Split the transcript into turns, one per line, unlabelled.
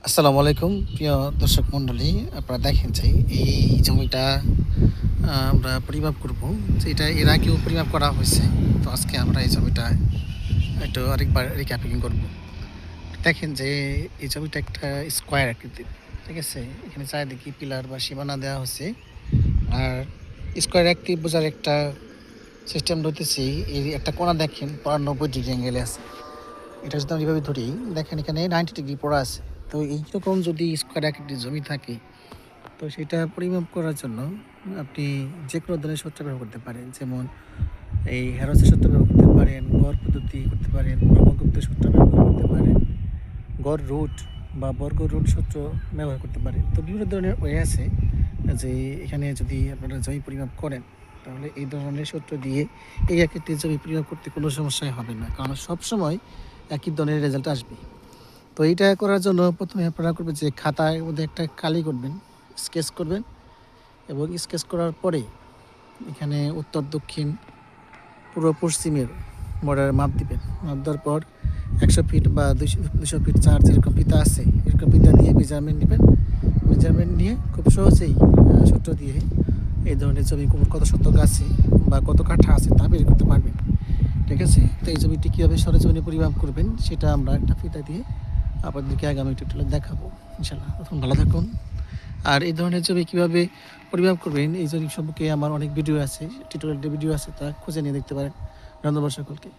আসসালামু আলাইকুম প্রিয় দর্শক মণ্ডলী। আপনারা দেখেন যে এই জমিটা আমরা পরিমাপ করব, যে এটা এর আগেও পরিমাপ করা হয়েছে। তো আজকে আমরা এই জমিটা একটু আরেকবার রিক্যাপিং করব। দেখেন যে এই জমিটা একটা স্কোয়ার আকৃতির, ঠিক আছে। এখানে চারিদিকে পিলার বা সীমানা দেওয়া হচ্ছে। আর স্কোয়ার আকৃতি বোঝার একটা সিস্টেম রইতেছে, এই একটা কোণা দেখেন 90 ডিগ্রি অ্যাঙ্গেলে আছে। এটা যদি আমরা এইভাবে ধরি, দেখেন এখানে 90 ডিগ্রি পড়া আছে। তো এইরকম যদি স্কোয়ার আকৃতির জমি থাকে, তো সেটা পরিমাপ করার জন্য আপনি যে কোনো ধরনের সূত্র ব্যবহার করতে পারেন। যেমন এই হ্যারোসের সূত্র ব্যবহার করতে পারেন, গড় পদ্ধতি করতে পারেন, ব্রহ্মগুপ্তের সূত্র ব্যবহার করতে পারেন, গড় রুট বা বর্গ রুট সূত্র ব্যবহার করতে পারেন। তো বিভিন্ন ধরনের ওয়ে আছে, যে এখানে যদি আপনারা জমি পরিমাপ করেন, তাহলে এই ধরনের সূত্র দিয়ে এই আকৃতির জমি পরিমাপ করতে কোনো সমস্যাই হবে না, কারণ সবসময় একই ধরনের রেজাল্ট আসবে। তো এইটা করার জন্য প্রথমে আপনারা করবেন যে খাতার মধ্যে একটা কালি করবেন, স্কেচ করবেন, এবং স্কেচ করার পরে এখানে উত্তর দক্ষিণ পূর্ব পশ্চিমের বর্ডারের মাপ দিবেন। মাপ দেওয়ার পর 100 ফিট বা 200 ফিট চার যেরকম ফিতা আছে, এরকম ফিতা দিয়ে মেজারমেন্ট নেবেন। মেজারমেন্ট নিয়ে খুব সহজেই সূত্র দিয়ে এই ধরনের জমি কত শতক আছে বা কত কাঠা আছে তা বের করতে পারবেন, ঠিক আছে। তো এই জমিটি কীভাবে সরেজমিনে পরিমাপ করবেন সেটা আমরা একটা ফিতা দিয়ে আপনাদেরকে আগামী টিউটোরিয়ালে দেখাবো ইনশাল্লাহ। তখন ভালো থাকুন। আর এই ধরনের জমি কীভাবে পরিমাপ করবেন এই জমি সম্পর্কে আমার অনেক ভিডিও আছে, টিউটোরিয়াল ভিডিও আছে, তা খুঁজে নিয়ে দেখতে পারেন। ধন্যবাদ সকলকে।